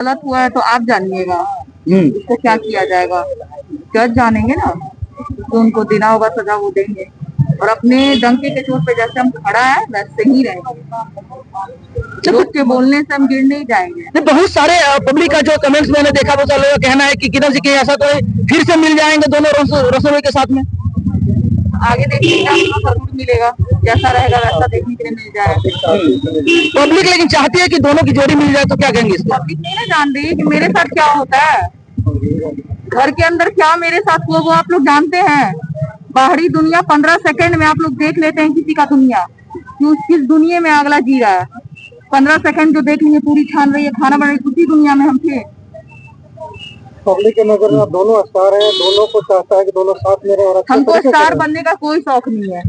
गलत हुआ है तो आप जानिएगा इसको क्या किया जाएगा। जज जानेंगे ना, तो उनको देना होगा सजा, वो देंगे। और अपने डंके के चोट पे जैसे हम खड़ा है वैसे ही रहेंगे। लोग के बोलने से हम गिर नहीं जाएंगे। बहुत सारे पब्लिक का जो कमेंट्स मैंने देखा, बहुत सारे लोगों का कहना है कि किरण जी के ऐसा तो फिर से मिल जाएंगे दोनों रसोई के साथ में। आगे देखिए जरूर मिलेगा, जैसा रहेगा वैसा देखने के लिए मिल जाएगा। पब्लिक लेकिन चाहती है कि दोनों की जोड़ी मिल जाए, तो क्या कहेंगे इसको? पब्लिक नहीं ना जान रही कि मेरे साथ क्या होता है, घर के अंदर क्या मेरे साथ हुआ वो आप लोग जानते हैं। बाहरी दुनिया 15 सेकंड में आप लोग देख लेते हैं किसी का दुनिया, किस दुनिया में अगला जी रहा है। 15 सेकंड जो देख लेंगे, पूरी छान रही है, खाना बना रही, उसी दुनिया में हम थे। पब्लिक के नजर में दोनों स्टार हैं, दोनों को चाहता है कि दोनों साथ में रहे। और हमको स्टार बनने का कोई शौक नहीं है,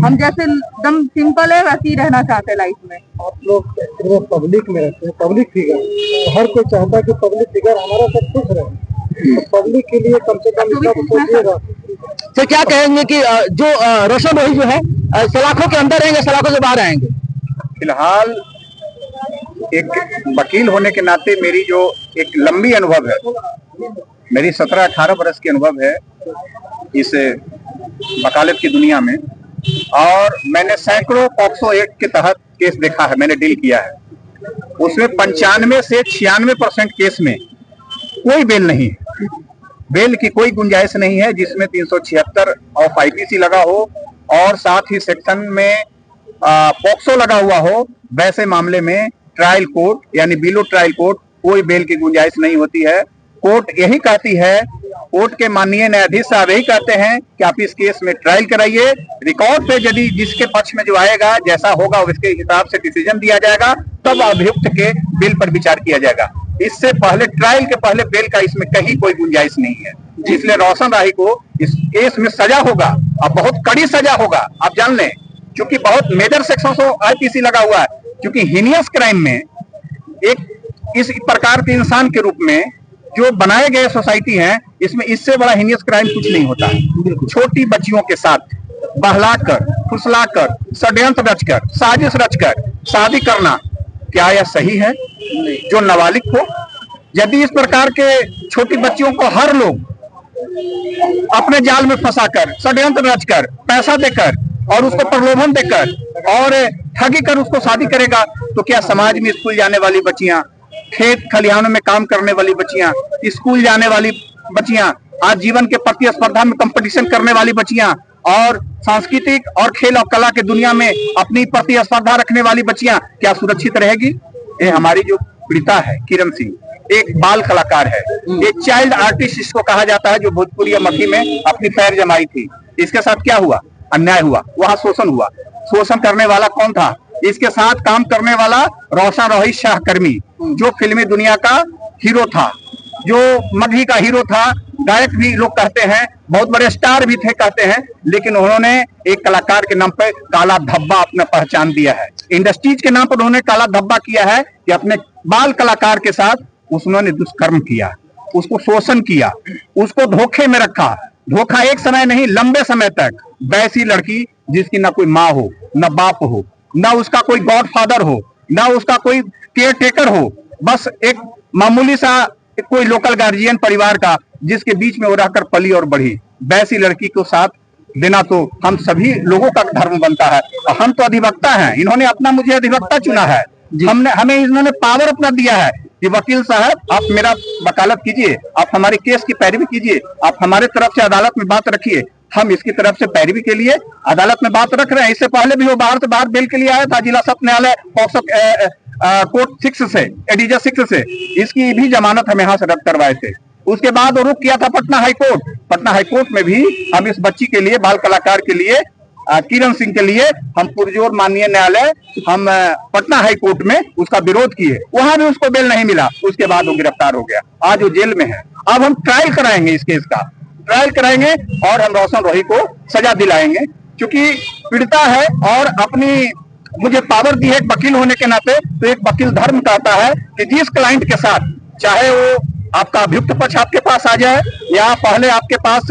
हम जैसे एकदम सिंपल है वैसे ही रहना चाहते हैं लाइफ में। आप लोग पब्लिक में रहते हैं, पब्लिक फिगर, तो हर कोई चाहता है कि पब्लिक फिगर हमारा सब खुश रहे। तो पब्लिक के लिए कम से कम सोचिएगा। तो क्या कहेंगे कि जो रोशन रोही जो है सलाखों के अंदर रहेंगे, सलाखों से बाहर आएंगे? फिलहाल एक वकील होने के नाते मेरी जो एक लंबी अनुभव है, मेरी 17-18 बरस की अनुभव है इस वकालत की दुनिया में, और मैंने सैकड़ों पॉक्सो एक्ट के तहत केस देखा है, मैंने डील किया है। उसमें 95 से 96% केस में कोई बेल नहीं है, बेल की कोई गुंजाइश नहीं है, जिसमें 376 ऑफ आईपीसी लगा हो और साथ ही सेक्शन में पॉक्सो लगा हुआ हो। वैसे मामले में ट्रायल कोर्ट यानी बिलो ट्रायल कोर्ट कोई बेल की गुंजाइश नहीं होती है। कोर्ट यही कहती है, कोर्ट के माननीय न्यायाधीश साहब यही कहते हैं कि आप इस केस में ट्रायल कराइए, रिकॉर्ड पे यदि जिसके पक्ष में जो आएगा जैसा होगा उसके हिसाब से डिसीजन दिया जाएगा, तब अभियुक्त के बेल पर विचार किया जाएगा। इससे पहले, ट्रायल के पहले बेल का इसमें कहीं कोई गुंजाइश नहीं है। इसलिए रोशन राही को इस केस में सजा होगा और बहुत कड़ी सजा होगा, आप जान लें, क्योंकि बहुत मेजर सेक्शन ऑफ आईपीसी लगा हुआ है। क्योंकि हीनियस क्राइम में एक इस प्रकार के इंसान के रूप में जो बनाए गए सोसाइटी है, इसमें इससे बड़ा हीनियस क्राइम कुछ नहीं होता है। छोटी बच्चियों के साथ बहलाकर, फुसलाकर, षड्यंत्र रचकर, साजिश रचकर शादी करना, क्या यह सही है? जो नाबालिग हो, यदि इस प्रकार के छोटी बच्चियों को हर लोग अपने जाल में फंसाकर, षड्यंत्र रचकर, पैसा देकर और उसको प्रलोभन देकर और ठगी कर उसको शादी करेगा, तो क्या समाज में स्कूल जाने वाली बच्चियां, खेत खलिहानों में काम करने वाली बच्चियां, स्कूल जाने वाली बच्चियां, आज जीवन के प्रतिस्पर्धा में कंपटीशन करने वाली बच्चियां और सांस्कृतिक और खेल और कला के दुनिया में अपनी प्रतिस्पर्धा रखने वाली बच्चियां क्या सुरक्षित रहेगी? ये हमारी जो पीड़िता है किरण सिंह, एक बाल कलाकार है, एक चाइल्ड आर्टिस्ट इसको कहा जाता है, जो भोजपुरी मक्खी में अपनी पैर जमाई थी। इसके साथ क्या हुआ? अन्याय हुआ, वहां शोषण हुआ। शोषण करने वाला कौन था? इसके साथ काम करने वाला रोशन रोही सहकर्मी, जो फिल्मी दुनिया का हीरो था, जो मगही का हीरो था, गायक भी लोग कहते हैं, बहुत बड़े स्टार भी थे कहते हैं, लेकिन उन्होंने एक कलाकार के नाम पर काला धब्बा अपना पहचान दिया है। इंडस्ट्रीज के नाम पर उन्होंने काला धब्बा किया है कि अपने बाल कलाकार के साथ उन्होंने दुष्कर्म किया, उसको शोषण किया, उसको धोखे में रखा। धोखा एक समय नहीं, लंबे समय तक। वैसी लड़की जिसकी ना कोई माँ हो, ना बाप हो, ना उसका कोई गॉडफादर हो, ना उसका कोई केयर टेकर हो, बस एक मामूली सा कोई लोकल गार्जियन परिवार का, जिसके बीच में वो रहकर पली और बढ़ी, वैसी लड़की को साथ देना तो हम सभी लोगों का धर्म बनता है। हम तो अधिवक्ता हैं, इन्होंने अपना मुझे अधिवक्ता चुना है, हमें इन्होंने पावर अपना दिया है कि वकील साहब आप मेरा वकालत कीजिए, आप हमारे केस की पैरवी कीजिए, आप हमारे तरफ से अदालत में बात रखिए। हम इसकी तरफ से पैरवी के लिए अदालत में बात रख रहे हैं। इससे पहले भी वो बाहर से बाहर बेल के लिए आया था, जिला सत्र न्यायालय कोर्ट 6 से, एडिजा 6 से इसकी भी जमानत हम यहाँ से रद्द करवाए थे। उसके बाद वो रुक किया था पटना हाईकोर्ट। पटना हाईकोर्ट में भी हम इस बच्ची के लिए, बाल कलाकार के लिए, किरण सिंह के लिए हम पुरजोर माननीय न्यायालय, हम पटना हाईकोर्ट में उसका विरोध किए, वहां भी उसको बेल नहीं मिला। उसके बाद वो गिरफ्तार हो गया, आज वो जेल में है। अब हम ट्रायल कराएंगे, इस केस का ट्रायल कराएंगे और हम रोशन रोही को सजा दिलाएंगे, क्योंकि पीड़िता है और अपनी मुझे पावर दी है एक वकील होने के नाते। तो एक वकील धर्म कहता है कि जिस क्लाइंट के साथ, चाहे वो आपका अभियुक्त पक्ष आपके पास आ जाए या पहले आपके पास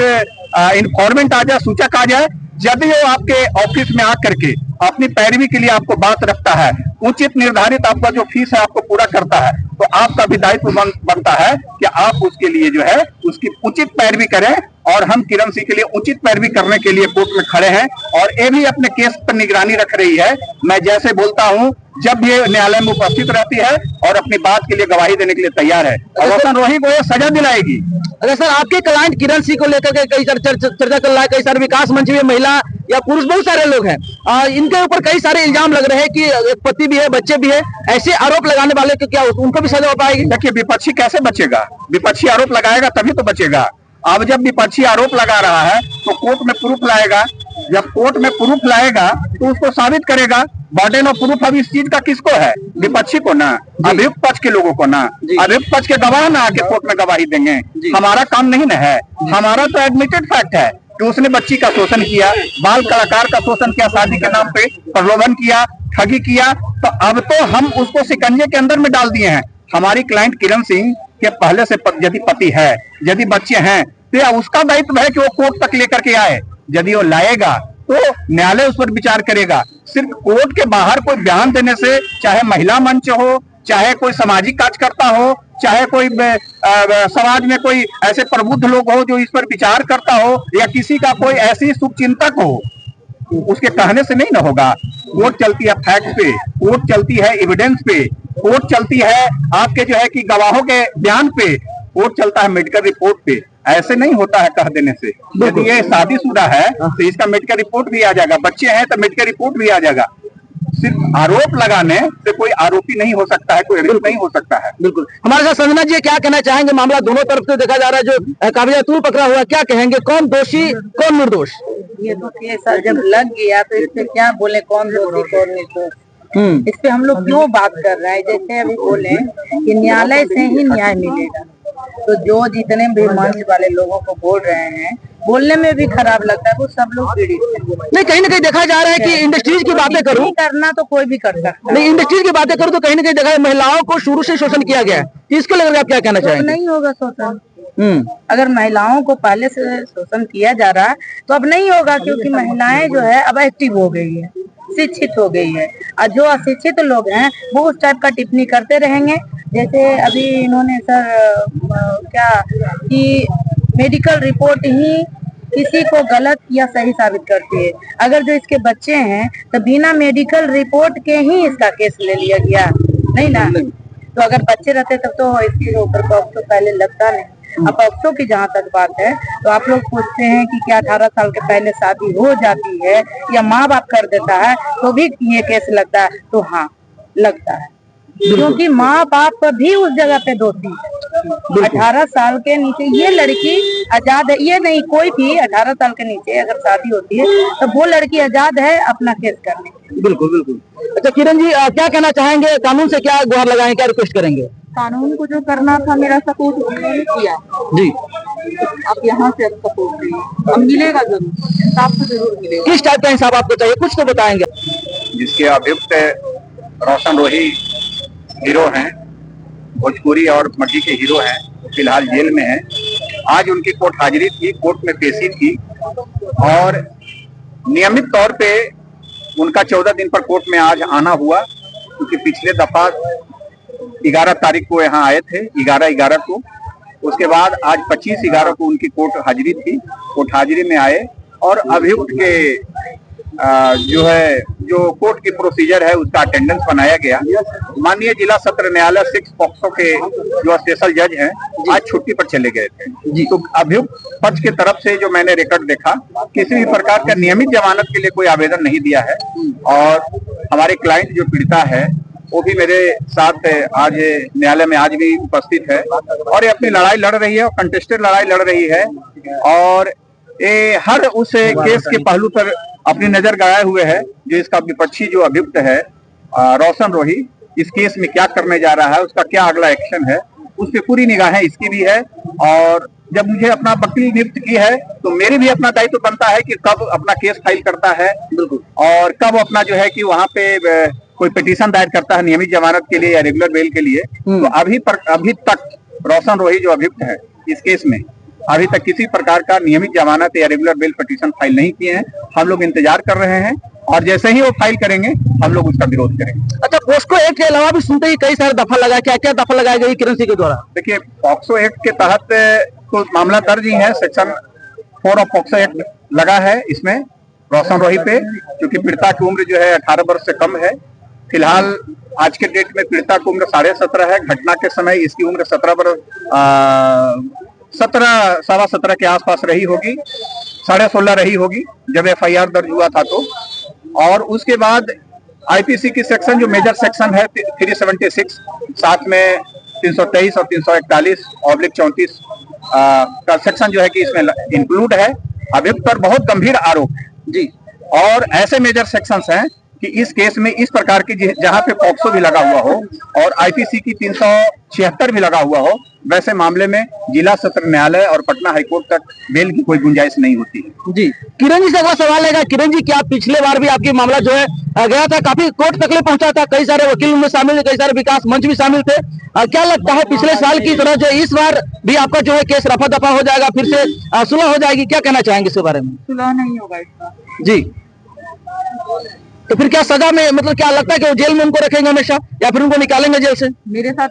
इन्फॉर्मेंट आ जाए, सूचक आ जाए, यदि वो आपके ऑफिस में आकर के अपनी पैरवी के लिए आपको बात रखता है, उचित निर्धारित आपका जो फीस है आपको पूरा करता है, तो आपका भी दायित्व बनता है कि आप उसके लिए जो है उसकी उचित पैरवी करें। और हम किरण सिंह के लिए उचित पैरवी करने के लिए कोर्ट में खड़े हैं और ये भी अपने केस पर निगरानी रख रही है। मैं जैसे बोलता हूं जब ये न्यायालय में उपस्थित रहती है और अपनी बात के लिए गवाही देने के लिए तैयार है और रोशन रोही को ये सजा दिलाएगी। अगर सर आपके क्लाइंट किरण सिंह को लेकर के कई सारे चर्चा चल रहा है, कई सारे विकास मंच में महिला या पुरुष बहुत सारे लोग हैं, इनके ऊपर कई सारे इल्जाम लग रहे हैं कि एक पति भी है, बच्चे भी है, ऐसे आरोप लगाने वाले को क्या उनको भी सजा हो पाएगी? देखिए विपक्षी कैसे बचेगा? विपक्षी आरोप लगाएगा तभी तो बचेगा। अब जब विपक्षी आरोप लगा रहा है तो कोर्ट में प्रूफ लाएगा। जब कोर्ट में प्रूफ लाएगा तो उसको साबित करेगा। बर्डन ऑफ प्रूफ अब इस चीज का किसको है? विपक्षी को ना, अभियुक्त पक्ष के लोगों को ना। अभियुक्त पक्ष के गवाह ना आके कोर्ट में गवाही देंगे। हमारा काम नहीं ना है। हमारा तो एडमिटेड फैक्ट है कि उसने बच्ची का शोषण किया, बाल कलाकार का शोषण किया, शादी के नाम पे प्रलोभन किया, ठगी किया। तो अब तो हम उसको शिकंजे के अंदर में डाल दिए हैं। हमारी क्लाइंट किरण सिंह के पहले से यदि पति है, यदि बच्चे हैं, तो उसका दायित्व है कि वो कोर्ट तक लेकर के आए। यदि वो लाएगा तो न्यायालय उस पर विचार करेगा। सिर्फ कोर्ट के बाहर कोई बयान देने से, चाहे महिला मंच हो, चाहे कोई सामाजिक कार्यकर्ता हो, चाहे कोई समाज में कोई ऐसे प्रबुद्ध लोग हो जो इस पर विचार करता हो, या किसी का कोई ऐसी शुभचिंतक हो, उसके कहने से नहीं ना होगा। कोर्ट चलती है फैक्ट पे, कोर्ट चलती है एविडेंस पे, कोर्ट चलती है आपके जो है कि गवाहों के बयान पे, कोर्ट चलता है मेडिकल रिपोर्ट पे। ऐसे नहीं होता है कह देने से। यदि ये शादीशुदा है तो इसका मेडिकल रिपोर्ट भी आ जाएगा, बच्चे हैं तो मेडिकल रिपोर्ट भी आ जाएगा। सिर्फ आरोप लगाने से कोई आरोपी नहीं हो सकता है, कोई अभियुक्त नहीं हो सकता है। बिल्कुल। हमारे साथ संजना जी क्या कहना चाहेंगे? मामला दोनों तरफ से देखा जा रहा है, जो काबिजा तूल पकड़ा हुआ, क्या कहेंगे? कौन दोषी कौन निर्दोष? ये तो केस जब लग गया तो इस पे क्या बोले कौन दोषी कौन निर्दोष? इस पे हम लोग क्यों बात कर रहे हैं? जैसे अभी बोले कि न्यायालय से ही न्याय मिलेगा, तो जो जितने भी मंच वाले लोगों को बोल रहे हैं, बोलने में भी खराब लगता है, वो सब लोग पीड़ित हैं। नहीं, कहीं ना कहीं देखा जा रहा है कि इंडस्ट्रीज की बातें करूं, करना तो कोई भी कर सकता है। नहीं, इंडस्ट्रीज की बातें करूं तो कहीं ना कहीं देखा है महिलाओं को शुरू से शोषण किया गया है। इसको लेकर आप क्या कहना चाहेंगे? नहीं होगा शोषण। अगर महिलाओं को पहले से शोषण किया जा रहा है तो अब नहीं होगा, क्योंकि महिलाएं जो है अब एक्टिव हो गई है, शिक्षित हो गई है। और जो अशिक्षित लोग हैं वो उस टाइप का टिप्पणी करते रहेंगे। जैसे अभी इन्होंने सर क्या कि मेडिकल रिपोर्ट ही किसी को गलत या सही साबित करती है। अगर जो इसके बच्चे हैं तो बिना मेडिकल रिपोर्ट के ही इसका केस ले लिया गया, नहीं ना? तो अगर बच्चे रहते तब तो इसके ऊपर पॉक्सो पहले लगता नहीं। अब पॉक्सो की जहाँ तक बात है तो आप लोग पूछते हैं कि क्या 18 साल के पहले शादी हो जाती है या माँ बाप कर देता है तो भी ये केस लगता है? तो हाँ लगता है, क्योंकि माँ बाप भी उस जगह पे दोषी है। 18 साल के नीचे ये लड़की आजाद है, ये नहीं कोई भी 18 साल के नीचे अगर शादी होती है तो वो लड़की आजाद है अपना केस करने के। बिल्कुल बिल्कुल। अच्छा किरण जी, क्या कहना चाहेंगे? कानून से क्या गुहार लगाएंगे, क्या रिक्वेस्ट करेंगे? कानून को जो करना था मेरा सपोर्ट उन्होंने किया जी, अब यहाँ से अब सपोर्ट नहीं, अब मिलेगा जरूर, इंसाफ तो जरूर मिलेगा। किस टाइप का इंसाफ आपको चाहिए, कुछ तो बताएंगे? जिसके अभियुक्त रोशन रोही हीरो हैं, भोजपुरी और मड्डी के हीरो हैं, फिलहाल जेल में हैं। आज उनकी कोर्ट हाजिरी थी, कोर्ट में पेशी थी और नियमित तौर पे उनका 14 दिन पर कोर्ट में आज आना हुआ, क्योंकि पिछले दफा 11 तारीख को यहाँ आए थे, 11/11 को। उसके बाद आज 25/11 को उनकी कोर्ट हाजिरी थी। कोर्ट हाजिरी में आए और अभियुक्त के जो कोर्ट की प्रोसीजर है उसका अटेंडेंस बनाया गया। माननीय जिला सत्र न्यायालय 6 पॉक्सो के जो स्पेशल जज हैं आज छुट्टी पर चले गए थे। तो अभियुक्त पक्ष की तरफ से जो मैंने रिकॉर्ड देखा, किसी भी प्रकार का नियमित जमानत के लिए कोई आवेदन नहीं दिया है और हमारे क्लाइंट जो पीड़िता है वो भी मेरे साथ आज न्यायालय में आज भी उपस्थित है और ये अपनी लड़ाई लड़ रही है और कंटेस्टेड लड़ाई लड़ रही है और ये हर उस केस के पहलू पर अपनी नजर गड़ाए हुए है। जो इसका विपक्षी जो अभियुक्त है रोशन रोही, इस केस में क्या करने जा रहा है, उसका क्या अगला एक्शन है, उस पर पूरी निगाहें इसकी भी है। और जब मुझे अपना वकील नियुक्त की है तो मेरी भी अपना दायित्व बनता है कि कब अपना केस फाइल करता है और कब अपना जो है कि वहाँ पे कोई पिटीशन दायर करता है नियमित जमानत के लिए या रेगुलर बेल के लिए। तो अभी तक रोशन रोही जो अभियुक्त है इस केस में अभी तक किसी प्रकार का नियमित जमानत या रेगुलर बेल पिटीशन फाइल नहीं किए हैं। हम लोग इंतजार कर रहे हैं और जैसे ही वो फाइल करेंगे हम लोग उसका विरोध करेंगे। अच्छा, पोस्को एक्ट के अलावा भी सुनते ही कई सारे दफा लगाए, क्या क्या दफा लगाई गई किरण सिंह के द्वारा? देखिए, पॉक्सो एक्ट के तहत तो मामला दर्ज ही है, सेक्शन 4 ऑफ पॉक्सो एक्ट लगा है इसमें रोशन रोही पे, क्योंकि पीड़िता की उम्र जो है 18 वर्ष से कम है। फिलहाल आज के डेट में पीड़िता की उम्र 17.5 है। घटना के समय इसकी उम्र 17 वर्ष 17 सवा 17 के आसपास रही होगी, 16.5 रही होगी जब FIR दर्ज हुआ था तो। और उसके बाद आईपीसी की सेक्शन जो मेजर सेक्शन है 376, साथ में 323 और 341/34 का सेक्शन जो है कि इसमें इंक्लूड है। अभियुक्त पर बहुत गंभीर आरोप है जी, और ऐसे मेजर सेक्शंस हैं कि इस केस में इस प्रकार की जहां पे पॉक्सो भी लगा हुआ हो और आईपीसी की 376 भी लगा हुआ हो, वैसे मामले में जिला सत्र न्यायालय और पटना हाईकोर्ट तक बेल की कोई गुंजाइश नहीं होती है। जी। किरण जी से अगला सवाल है, किरण जी क्या पिछले बार भी आपकी मामला जो है गया था, काफी कोर्ट तक ले पहुंचा था, कई सारे वकील उनमें शामिल थे, कई सारे विकास मंच भी शामिल थे, क्या लगता है पिछले साल की तरह जो इस बार भी आपका जो है केस रफा दफा हो जाएगा, फिर से सुलह हो जाएगी, क्या कहना चाहेंगे इसके बारे में? सुलह नहीं होगा इसका जी, तो फिर क्या सजा में, मतलब क्या लगता है कि वो जेल में उनको रखेंगे हमेशा या फिर उनको निकालेंगे जेल से? मेरे साथ